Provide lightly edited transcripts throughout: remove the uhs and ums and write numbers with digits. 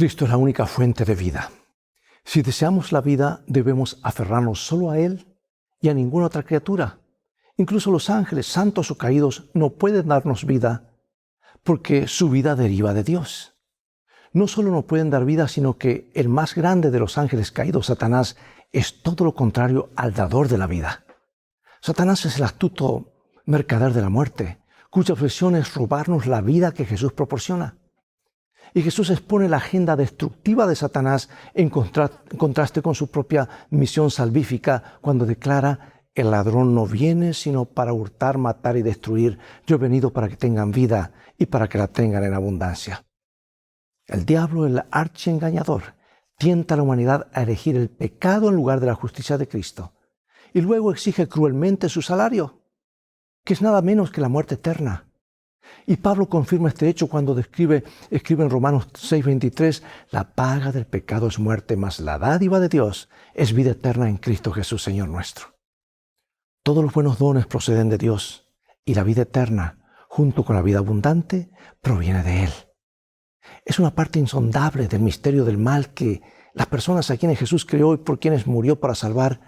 Cristo es la única fuente de vida. Si deseamos la vida, debemos aferrarnos solo a Él y a ninguna otra criatura. Incluso los ángeles, santos o caídos, no pueden darnos vida porque su vida deriva de Dios. No solo no pueden dar vida, sino que el más grande de los ángeles caídos, Satanás, es todo lo contrario al dador de la vida. Satanás es el astuto mercader de la muerte, cuya obsesión es robarnos la vida que Jesús proporciona. Y Jesús expone la agenda destructiva de Satanás en contraste con su propia misión salvífica cuando declara: el ladrón no viene sino para hurtar, matar y destruir. Yo he venido para que tengan vida y para que la tengan en abundancia. El diablo, el archiengañador, tienta a la humanidad a elegir el pecado en lugar de la justicia de Cristo. Y luego exige cruelmente su salario, que es nada menos que la muerte eterna. Y Pablo confirma este hecho cuando escribe en Romanos 6:23, la paga del pecado es muerte, mas la dádiva de Dios es vida eterna en Cristo Jesús, Señor nuestro. Todos los buenos dones proceden de Dios, y la vida eterna, junto con la vida abundante, proviene de Él. Es una parte insondable del misterio del mal que las personas a quienes Jesús creó y por quienes murió para salvar,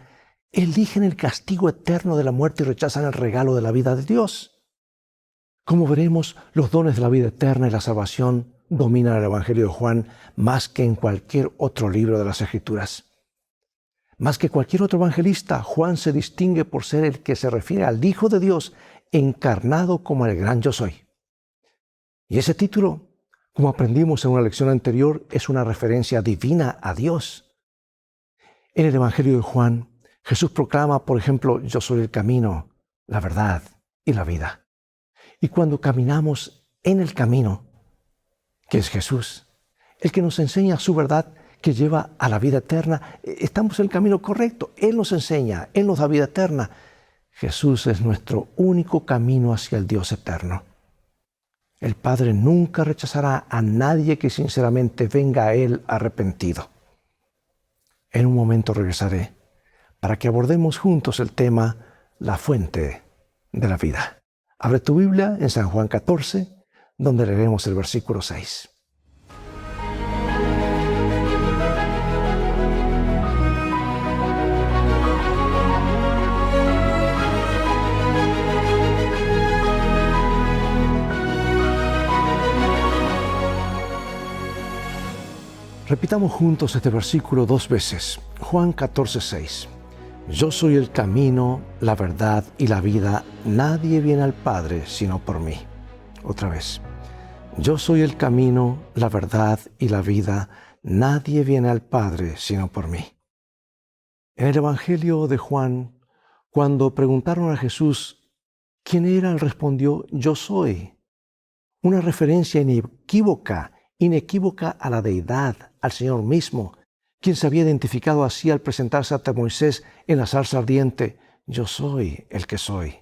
eligen el castigo eterno de la muerte y rechazan el regalo de la vida de Dios. Como veremos, los dones de la vida eterna y la salvación dominan el Evangelio de Juan más que en cualquier otro libro de las Escrituras. Más que cualquier otro evangelista, Juan se distingue por ser el que se refiere al Hijo de Dios encarnado como el gran yo soy. Y ese título, como aprendimos en una lección anterior, es una referencia divina a Dios. En el Evangelio de Juan, Jesús proclama, por ejemplo: yo soy el camino, la verdad y la vida. Y cuando caminamos en el camino, que es Jesús, el que nos enseña su verdad que lleva a la vida eterna, estamos en el camino correcto. Él nos enseña, Él nos da vida eterna. Jesús es nuestro único camino hacia el Dios eterno. El Padre nunca rechazará a nadie que sinceramente venga a Él arrepentido. En un momento regresaré para que abordemos juntos el tema, la fuente de la vida. Abre tu Biblia en San Juan 14, donde leeremos el versículo 6. Repitamos juntos este versículo 2 veces. Juan 14, 6. Yo soy el camino, la verdad y la vida. Nadie viene al Padre sino por mí. Otra vez. Yo soy el camino, la verdad y la vida. Nadie viene al Padre sino por mí. En el Evangelio de Juan, cuando preguntaron a Jesús quién era, él respondió: yo soy. Una referencia inequívoca a la deidad, al Señor mismo, quien se había identificado así al presentarse ante Moisés en la zarza ardiente: yo soy el que soy.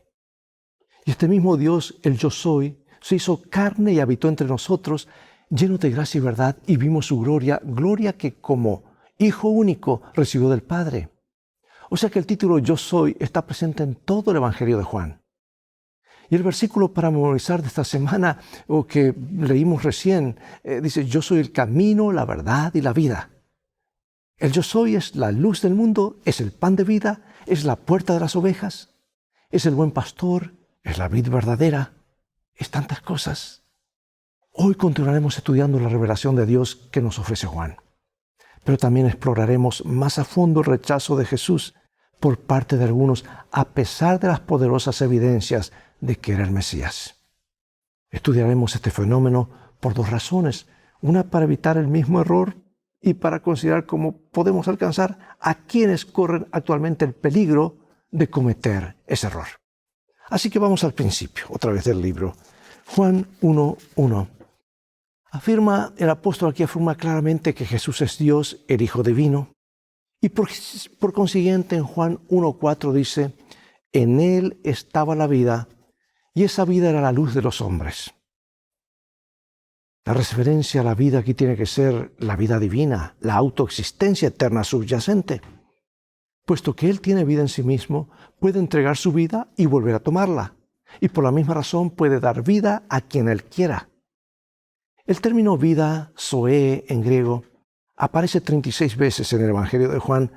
Y este mismo Dios, el yo soy, se hizo carne y habitó entre nosotros, lleno de gracia y verdad, y vimos su gloria, gloria que como Hijo único recibió del Padre. O sea que el título yo soy está presente en todo el Evangelio de Juan. Y el versículo para memorizar de esta semana, o que leímos recién, dice: yo soy el camino, la verdad y la vida. El yo soy es la luz del mundo, es el pan de vida, es la puerta de las ovejas, es el buen pastor, es la vid verdadera, es tantas cosas. Hoy continuaremos estudiando la revelación de Dios que nos ofrece Juan. Pero también exploraremos más a fondo el rechazo de Jesús por parte de algunos, a pesar de las poderosas evidencias de que era el Mesías. Estudiaremos este fenómeno por dos razones: una para evitar el mismo error y para considerar cómo podemos alcanzar a quienes corren actualmente el peligro de cometer ese error. Así que vamos al principio, otra vez del libro. Juan 1:1. El apóstol aquí afirma claramente que Jesús es Dios, el Hijo divino. Y por consiguiente en Juan 1:4 dice: en Él estaba la vida, y esa vida era la luz de los hombres. La referencia a la vida aquí tiene que ser la vida divina, la autoexistencia eterna subyacente. Puesto que Él tiene vida en sí mismo, puede entregar su vida y volver a tomarla. Y por la misma razón puede dar vida a quien Él quiera. El término vida, zoe en griego, aparece 36 veces en el Evangelio de Juan,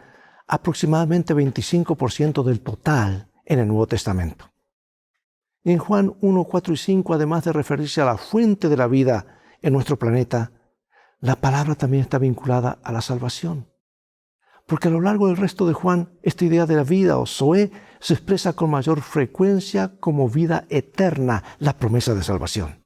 aproximadamente 25% del total en el Nuevo Testamento. Y en Juan 1, 4 y 5, además de referirse a la fuente de la vida en nuestro planeta, la palabra también está vinculada a la salvación. Porque a lo largo del resto de Juan, esta idea de la vida o zoe se expresa con mayor frecuencia como vida eterna, la promesa de salvación.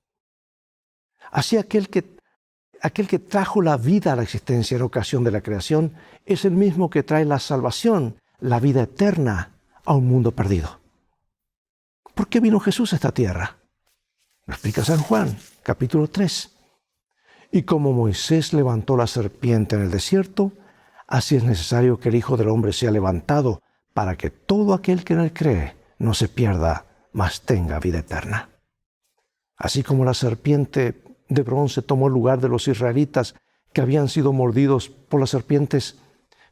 Así aquel que trajo la vida a la existencia en ocasión de la creación es el mismo que trae la salvación, la vida eterna, a un mundo perdido. ¿Por qué vino Jesús a esta tierra? Lo explica San Juan, capítulo 3. Y como Moisés levantó la serpiente en el desierto, así es necesario que el Hijo del Hombre sea levantado, para que todo aquel que en él cree no se pierda, mas tenga vida eterna. Así como la serpiente de bronce tomó el lugar de los israelitas que habían sido mordidos por las serpientes,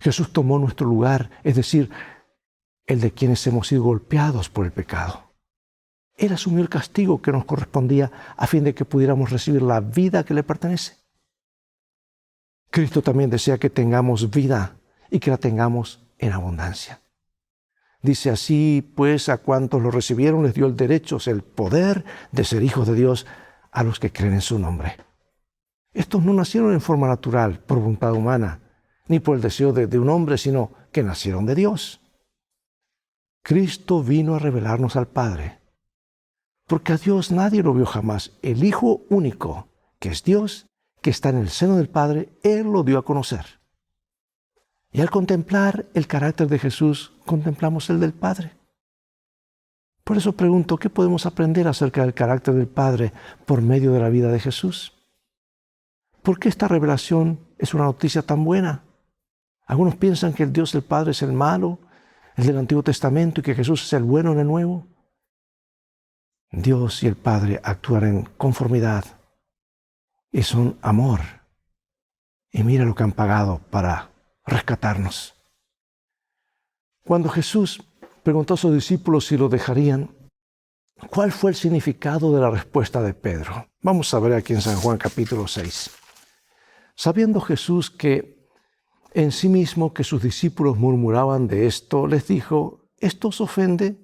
Jesús tomó nuestro lugar, es decir, el de quienes hemos sido golpeados por el pecado. Él asumió el castigo que nos correspondía a fin de que pudiéramos recibir la vida que le pertenece. Cristo también desea que tengamos vida y que la tengamos en abundancia. Dice así, pues, a cuantos lo recibieron les dio el derecho, el poder de ser hijos de Dios a los que creen en su nombre. Estos no nacieron en forma natural, por voluntad humana, ni por el deseo de un hombre, sino que nacieron de Dios. Cristo vino a revelarnos al Padre, porque a Dios nadie lo vio jamás. El Hijo único, que es Dios, que está en el seno del Padre, Él lo dio a conocer. Y al contemplar el carácter de Jesús, contemplamos el del Padre. Por eso pregunto, ¿qué podemos aprender acerca del carácter del Padre por medio de la vida de Jesús? ¿Por qué esta revelación es una noticia tan buena? Algunos piensan que el Dios del Padre es el malo, el del Antiguo Testamento, y que Jesús es el bueno en el Nuevo. Dios y el Padre actúan en conformidad y son amor. Y mira lo que han pagado para rescatarnos. Cuando Jesús preguntó a sus discípulos si lo dejarían, ¿cuál fue el significado de la respuesta de Pedro? Vamos a ver aquí en San Juan capítulo 6. Sabiendo Jesús que en sí mismo que sus discípulos murmuraban de esto, les dijo, ¿esto os ofende?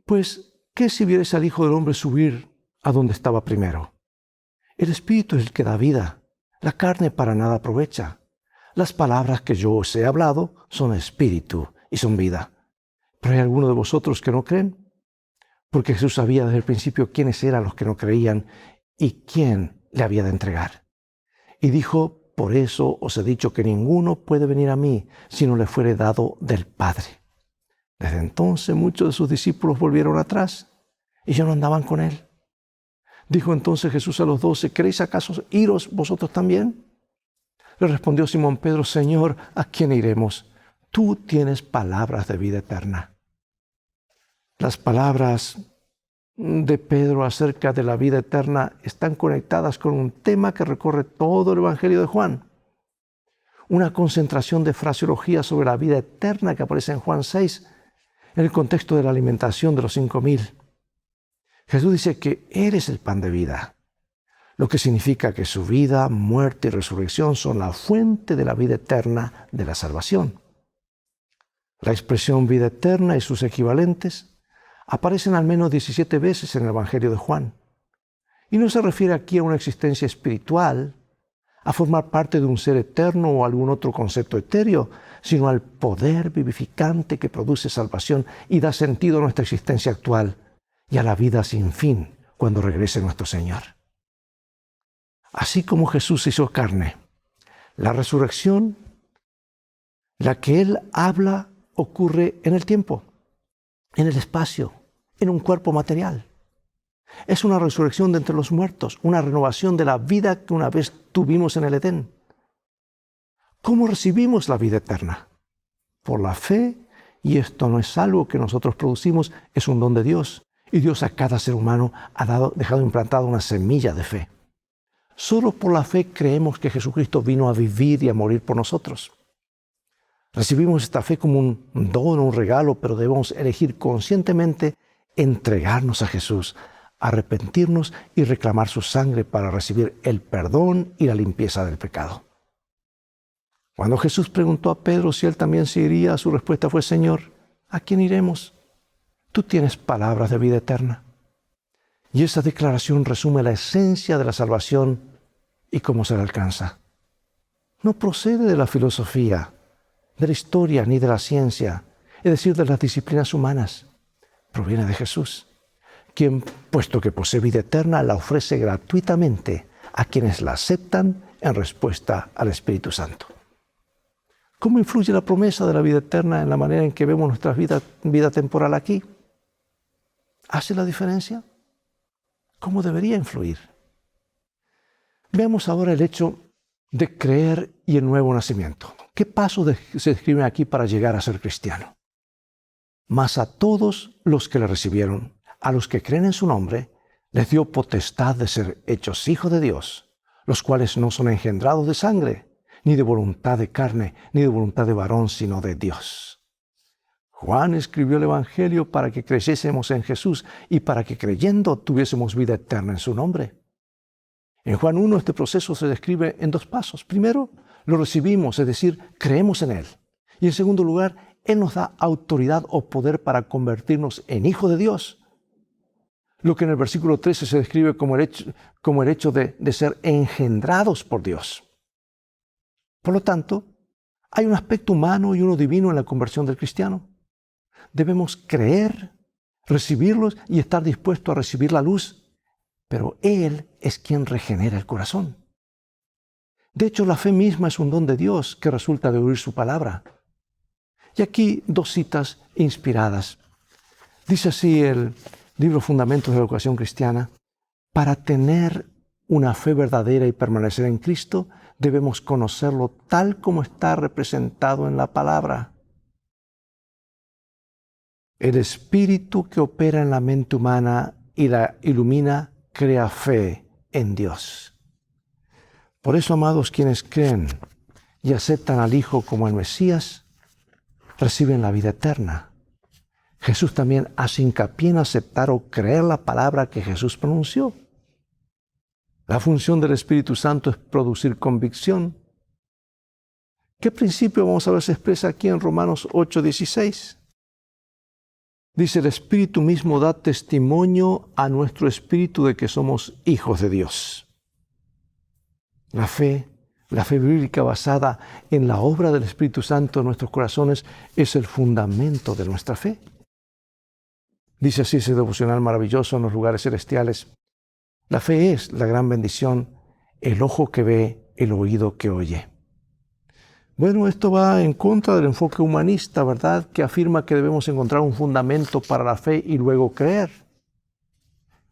Pues, ¿qué si vieres al Hijo del Hombre subir a donde estaba primero? El Espíritu es el que da vida, la carne para nada aprovecha. Las palabras que yo os he hablado son espíritu y son vida. ¿Pero hay alguno de vosotros que no creen? Porque Jesús sabía desde el principio quiénes eran los que no creían y quién le había de entregar. Y dijo, por eso os he dicho que ninguno puede venir a mí si no le fuere dado del Padre. Desde entonces muchos de sus discípulos volvieron atrás y ya no andaban con él. Dijo entonces Jesús a los 12, ¿queréis acaso iros vosotros también? Le respondió Simón Pedro, Señor, ¿a quién iremos? Tú tienes palabras de vida eterna. Las palabras de Pedro acerca de la vida eterna están conectadas con un tema que recorre todo el Evangelio de Juan. Una concentración de fraseología sobre la vida eterna que aparece en Juan 6, en el contexto de la alimentación de los 5,000. Jesús dice que eres el pan de vida, lo que significa que su vida, muerte y resurrección son la fuente de la vida eterna de la salvación. La expresión vida eterna y sus equivalentes aparecen al menos 17 veces en el Evangelio de Juan. Y no se refiere aquí a una existencia espiritual, a formar parte de un ser eterno o algún otro concepto etéreo, sino al poder vivificante que produce salvación y da sentido a nuestra existencia actual y a la vida sin fin cuando regrese nuestro Señor. Así como Jesús hizo carne, la resurrección, la que Él habla, ocurre en el tiempo, en el espacio, en un cuerpo material. Es una resurrección de entre los muertos, una renovación de la vida que una vez tuvimos en el Edén. ¿Cómo recibimos la vida eterna? Por la fe, y esto no es algo que nosotros producimos, es un don de Dios. Y Dios a cada ser humano ha dejado implantada una semilla de fe. Solo por la fe creemos que Jesucristo vino a vivir y a morir por nosotros. Recibimos esta fe como un don, un regalo, pero debemos elegir conscientemente entregarnos a Jesús, arrepentirnos y reclamar su sangre para recibir el perdón y la limpieza del pecado. Cuando Jesús preguntó a Pedro si él también se iría, su respuesta fue: Señor, ¿a quién iremos? Tú tienes palabras de vida eterna. Y esa declaración resume la esencia de la salvación y cómo se la alcanza. No procede de la filosofía, de la historia ni de la ciencia, es decir, de las disciplinas humanas. Proviene de Jesús, quien, puesto que posee vida eterna, la ofrece gratuitamente a quienes la aceptan en respuesta al Espíritu Santo. ¿Cómo influye la promesa de la vida eterna en la manera en que vemos nuestra vida temporal aquí? ¿Hace la diferencia? ¿Cómo debería influir? Veamos ahora el hecho de creer y el nuevo nacimiento. ¿Qué pasos se describen aquí para llegar a ser cristiano? Mas a todos los que le recibieron, a los que creen en su nombre, les dio potestad de ser hechos hijos de Dios, los cuales no son engendrados de sangre, ni de voluntad de carne, ni de voluntad de varón, sino de Dios. Juan escribió el Evangelio para que creyésemos en Jesús y para que creyendo tuviésemos vida eterna en su nombre. En Juan 1 este proceso se describe en 2 pasos. Primero, lo recibimos, es decir, creemos en Él. Y en segundo lugar, Él nos da autoridad o poder para convertirnos en hijos de Dios. Lo que en el versículo 13 se describe como el hecho de ser engendrados por Dios. Por lo tanto, hay un aspecto humano y uno divino en la conversión del cristiano. Debemos creer, recibirlos y estar dispuestos a recibir la luz, pero Él es quien regenera el corazón. De hecho, la fe misma es un don de Dios que resulta de oír su palabra. Y aquí 2 citas inspiradas. Dice así el libro Fundamentos de la Educación Cristiana: para tener una fe verdadera y permanecer en Cristo, debemos conocerlo tal como está representado en la palabra. El espíritu que opera en la mente humana y la ilumina crea fe en Dios. Por eso, amados, quienes creen y aceptan al Hijo como el Mesías, reciben la vida eterna. Jesús también hace hincapié en aceptar o creer la palabra que Jesús pronunció. La función del Espíritu Santo es producir convicción. ¿Qué principio vamos a ver se expresa aquí en Romanos 8:16? Dice: el Espíritu mismo da testimonio a nuestro espíritu de que somos hijos de Dios. La fe bíblica basada en la obra del Espíritu Santo en nuestros corazones es el fundamento de nuestra fe. Dice así ese devocional maravilloso en los lugares celestiales: la fe es la gran bendición, el ojo que ve, el oído que oye. Bueno, esto va en contra del enfoque humanista, ¿verdad?, que afirma que debemos encontrar un fundamento para la fe y luego creer.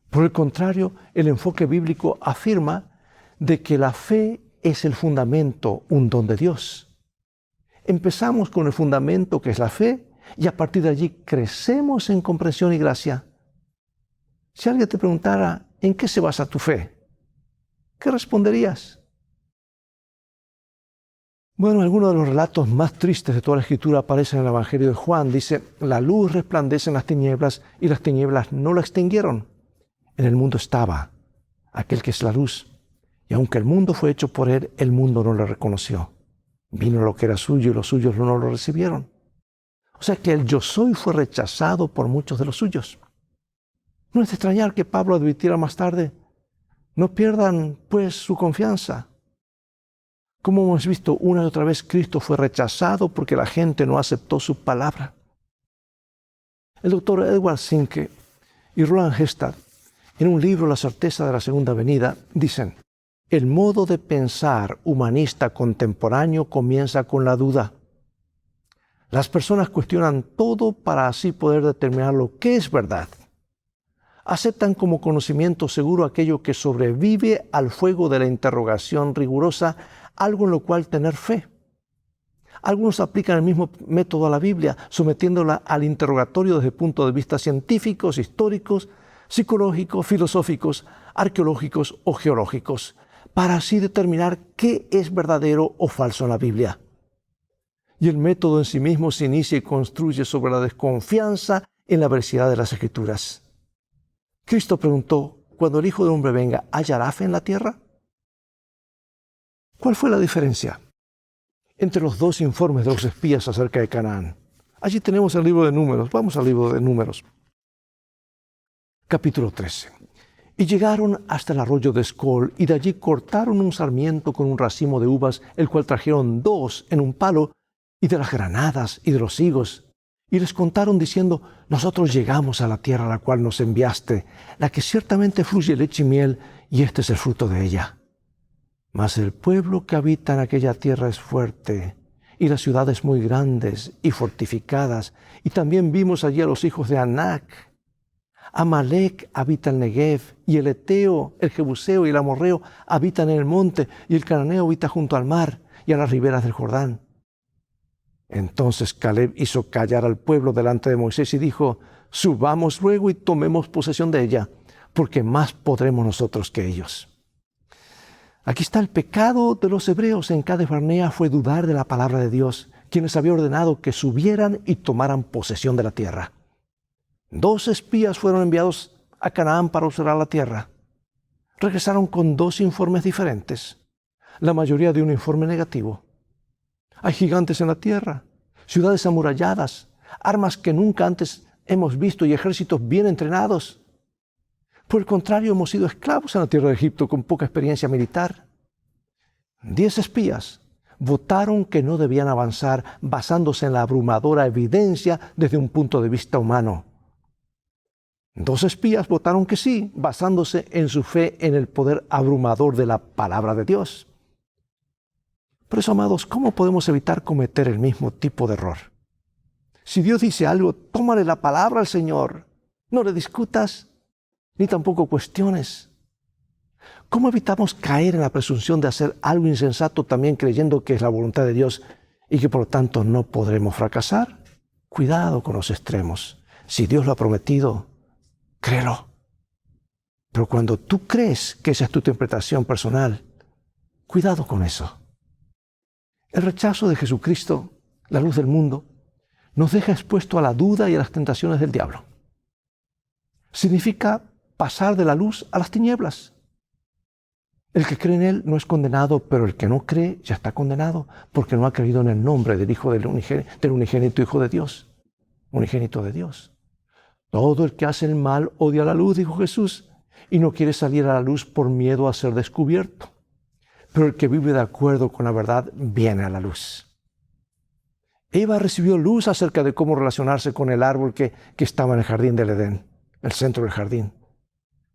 Por el contrario, el enfoque bíblico afirma de que la fe es el fundamento, un don de Dios. Empezamos con el fundamento que es la fe y a partir de allí crecemos en comprensión y gracia. Si alguien te preguntara, ¿en qué se basa tu fe?, ¿qué responderías? Bueno, algunos de los relatos más tristes de toda la Escritura aparecen en el Evangelio de Juan. Dice: la luz resplandece en las tinieblas y las tinieblas no la extinguieron. En el mundo estaba aquel que es la luz, y aunque el mundo fue hecho por él, el mundo no le reconoció. Vino lo que era suyo y los suyos no lo recibieron. O sea que el yo soy fue rechazado por muchos de los suyos. No es de extrañar que Pablo advirtiera más tarde: no pierdan pues su confianza. Como hemos visto una y otra vez, Cristo fue rechazado porque la gente no aceptó su palabra. El doctor Edward Sinke y Roland Hestad, en un libro, La certeza de la segunda venida, dicen: el modo de pensar humanista contemporáneo comienza con la duda. Las personas cuestionan todo para así poder determinar lo que es verdad. Aceptan como conocimiento seguro aquello que sobrevive al fuego de la interrogación rigurosa, algo en lo cual tener fe. Algunos aplican el mismo método a la Biblia, sometiéndola al interrogatorio desde puntos de vista científicos, históricos, psicológicos, filosóficos, arqueológicos o geológicos, para así determinar qué es verdadero o falso en la Biblia. Y el método en sí mismo se inicia y construye sobre la desconfianza en la veracidad de las Escrituras. Cristo preguntó, cuando el Hijo del Hombre venga, ¿hallará fe en la tierra? ¿Cuál fue la diferencia entre los dos informes de los espías acerca de Canaán? Allí tenemos el libro de Números. Vamos al libro de Números. Capítulo 13. Y llegaron hasta el arroyo de Escol, y de allí cortaron un sarmiento con un racimo de uvas, el cual trajeron 2 en un palo, y de las granadas y de los higos. Y les contaron diciendo, nosotros llegamos a la tierra a la cual nos enviaste, la que ciertamente fluye leche y miel, y este es el fruto de ella. Mas el pueblo que habita en aquella tierra es fuerte, y las ciudades muy grandes y fortificadas, y también vimos allí a los hijos de Anac. Amalec habita en Negev, y el Eteo, el Jebuseo y el Amorreo habitan en el monte, y el Cananeo habita junto al mar y a las riberas del Jordán. Entonces Caleb hizo callar al pueblo delante de Moisés y dijo, subamos luego y tomemos posesión de ella, porque más podremos nosotros que ellos. Aquí está el pecado de los hebreos en Cades Barnea, fue dudar de la palabra de Dios, quienes había ordenado que subieran y tomaran posesión de la tierra. 2 espías fueron enviados a Canaán para observar la tierra. Regresaron con 2 informes diferentes, la mayoría de un informe negativo. Hay gigantes en la tierra, ciudades amuralladas, armas que nunca antes hemos visto y ejércitos bien entrenados. Por el contrario, hemos sido esclavos en la tierra de Egipto con poca experiencia militar. 10 espías votaron que no debían avanzar basándose en la abrumadora evidencia desde un punto de vista humano. 2 espías votaron que sí, basándose en su fe en el poder abrumador de la palabra de Dios. Por eso, amados, ¿cómo podemos evitar cometer el mismo tipo de error? Si Dios dice algo, tómale la palabra al Señor. No le discutas, ni tampoco cuestiones. ¿Cómo evitamos caer en la presunción de hacer algo insensato también creyendo que es la voluntad de Dios y que por lo tanto no podremos fracasar? Cuidado con los extremos. Si Dios lo ha prometido, créelo. Pero cuando tú crees que esa es tu interpretación personal, cuidado con eso. El rechazo de Jesucristo, la luz del mundo, nos deja expuesto a la duda y a las tentaciones del diablo. Significa pasar de la luz a las tinieblas. El que cree en Él no es condenado, pero el que no cree ya está condenado, porque no ha creído en el nombre del Hijo del unigénito Hijo de Dios. Unigénito de Dios. Todo el que hace el mal odia la luz, dijo Jesús, y no quiere salir a la luz por miedo a ser descubierto. Pero el que vive de acuerdo con la verdad viene a la luz. Eva recibió luz acerca de cómo relacionarse con el árbol que estaba en el jardín del Edén, el centro del jardín.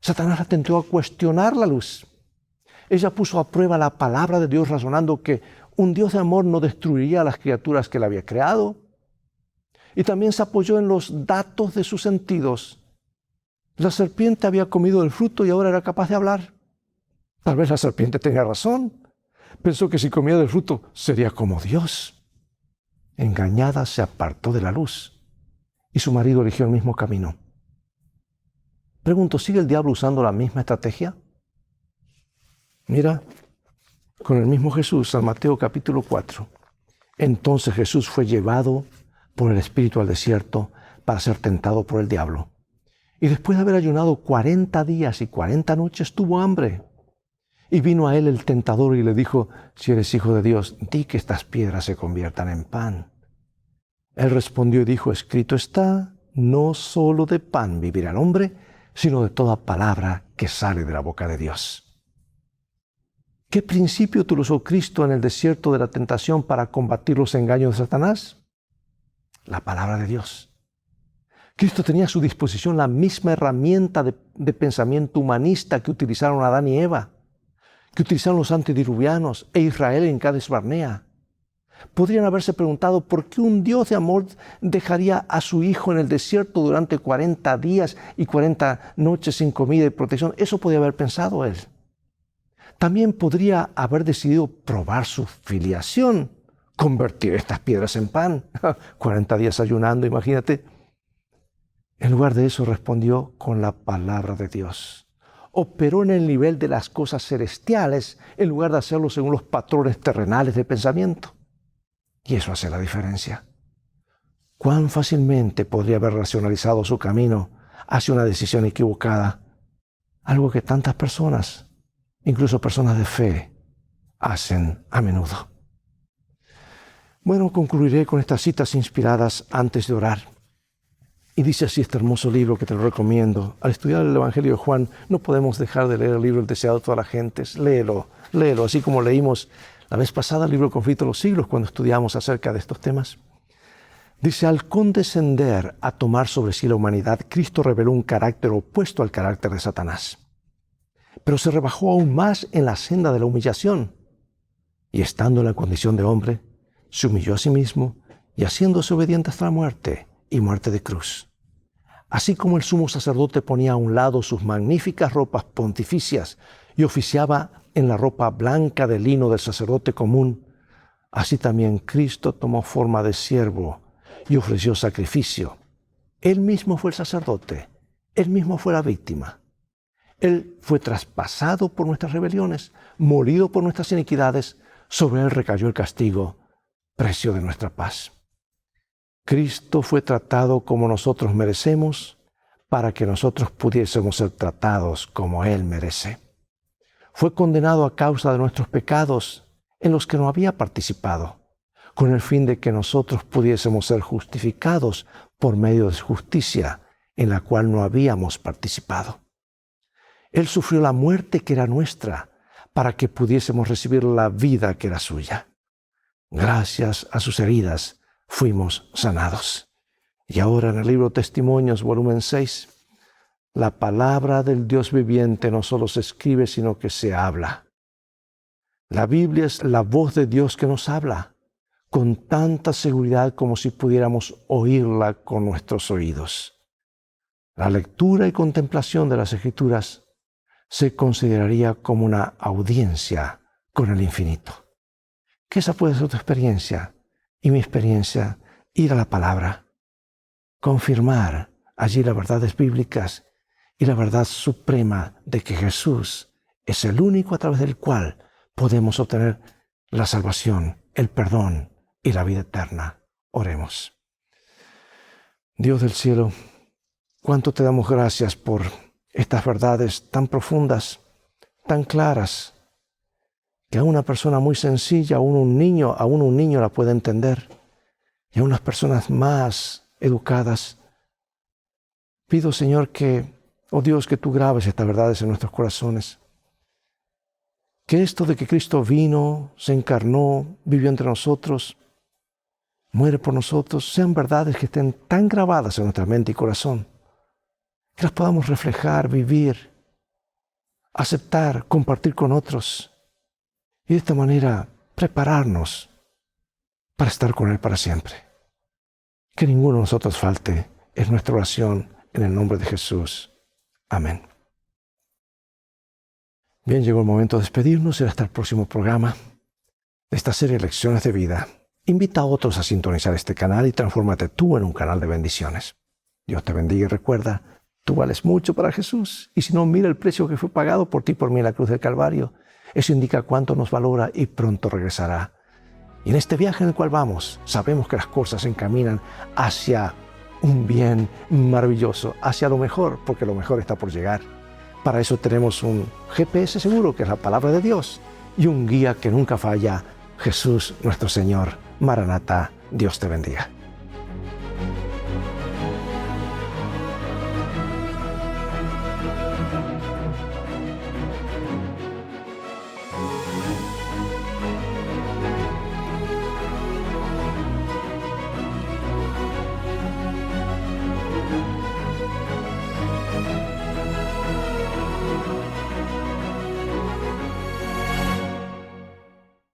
Satanás la tentó a cuestionar la luz. Ella puso a prueba la palabra de Dios razonando que un Dios de amor no destruiría a las criaturas que Él había creado. Y también se apoyó en los datos de sus sentidos. La serpiente había comido el fruto y ahora era capaz de hablar. Tal vez la serpiente tenía razón. Pensó que si comía del fruto sería como Dios. Engañada se apartó de la luz y su marido eligió el mismo camino. Pregunto, ¿sigue el diablo usando la misma estrategia? Mira, con el mismo Jesús, San Mateo capítulo 4. Entonces Jesús fue llevado por el Espíritu al desierto para ser tentado por el diablo. Y después de haber ayunado 40 días y 40 noches, tuvo hambre. Y vino a él el tentador y le dijo, si eres hijo de Dios, di que estas piedras se conviertan en pan. Él respondió y dijo, escrito está, no solo de pan vivirá el hombre, sino de toda palabra que sale de la boca de Dios. ¿Qué principio utilizó Cristo en el desierto de la tentación para combatir los engaños de Satanás? La palabra de Dios. Cristo tenía a su disposición la misma herramienta de pensamiento humanista que utilizaron Adán y Eva, que utilizaron los antediluvianos e Israel en Cades Barnea. Podrían haberse preguntado por qué un Dios de amor dejaría a su hijo en el desierto durante 40 días y 40 noches sin comida y protección. Eso podía haber pensado él. También podría haber decidido probar su filiación, convertir estas piedras en pan. 40 días ayunando, imagínate. En lugar de eso respondió con la palabra de Dios. Operó en el nivel de las cosas celestiales en lugar de hacerlo según los patrones terrenales de pensamiento. Y eso hace la diferencia. ¿Cuán fácilmente podría haber racionalizado su camino hacia una decisión equivocada. Algo que tantas personas, incluso personas de fe, hacen a menudo. Bueno, concluiré con estas citas inspiradas antes de orar. Y dice así este hermoso libro que te lo recomiendo. Al estudiar el Evangelio de Juan, no podemos dejar de leer el libro El deseado de todas las gentes. Léelo, así como leímos la vez pasada el libro Conflicto de los siglos cuando estudiamos acerca de estos temas. Dice, al condescender a tomar sobre sí la humanidad, Cristo reveló un carácter opuesto al carácter de Satanás. Pero se rebajó aún más en la senda de la humillación. Y estando en la condición de hombre, se humilló a sí mismo y haciéndose obediente hasta la muerte y muerte de cruz. Así como el sumo sacerdote ponía a un lado sus magníficas ropas pontificias y oficiaba en la ropa blanca de lino del sacerdote común, así también Cristo tomó forma de siervo y ofreció sacrificio. Él mismo fue el sacerdote, Él mismo fue la víctima. Él fue traspasado por nuestras rebeliones, molido por nuestras iniquidades, sobre Él recayó el castigo, precio de nuestra paz. Cristo fue tratado como nosotros merecemos, para que nosotros pudiésemos ser tratados como Él merece. Fue condenado a causa de nuestros pecados, en los que no había participado, con el fin de que nosotros pudiésemos ser justificados por medio de su justicia, en la cual no habíamos participado. Él sufrió la muerte que era nuestra, para que pudiésemos recibir la vida que era suya. Gracias a sus heridas fuimos sanados. Y ahora en el libro Testimonios, volumen 6, la palabra del Dios viviente no solo se escribe, sino que se habla. La Biblia es la voz de Dios que nos habla, con tanta seguridad como si pudiéramos oírla con nuestros oídos. La lectura y contemplación de las Escrituras se consideraría como una audiencia con el infinito. Que esa puede ser tu experiencia y mi experiencia, ir a la palabra, confirmar allí las verdades bíblicas y la verdad suprema de que Jesús es el único a través del cual podemos obtener la salvación, el perdón y la vida eterna. Oremos. Dios del cielo, cuánto te damos gracias por estas verdades tan profundas, tan claras, que a una persona muy sencilla, aún un niño la puede entender, y a unas personas más educadas. Pido, Señor, oh Dios, que tú grabes estas verdades en nuestros corazones. Que esto de que Cristo vino, se encarnó, vivió entre nosotros, muere por nosotros, sean verdades que estén tan grabadas en nuestra mente y corazón, que las podamos reflejar, vivir, aceptar, compartir con otros y de esta manera prepararnos para estar con Él para siempre. Que ninguno de nosotros falte, es nuestra oración en el nombre de Jesús. Amén. Bien, llegó el momento de despedirnos y hasta el próximo programa de esta serie de Lecciones de Vida. Invita a otros a sintonizar este canal y transfórmate tú en un canal de bendiciones. Dios te bendiga y recuerda, tú vales mucho para Jesús. Y si no, mira el precio que fue pagado por ti y por mí en la cruz del Calvario. Eso indica cuánto nos valora y pronto regresará. Y en este viaje en el cual vamos, sabemos que las cosas se encaminan hacia un bien maravilloso, hacia lo mejor, porque lo mejor está por llegar. Para eso tenemos un GPS seguro, que es la palabra de Dios, y un guía que nunca falla, Jesús nuestro Señor. Maranatá, Dios te bendiga.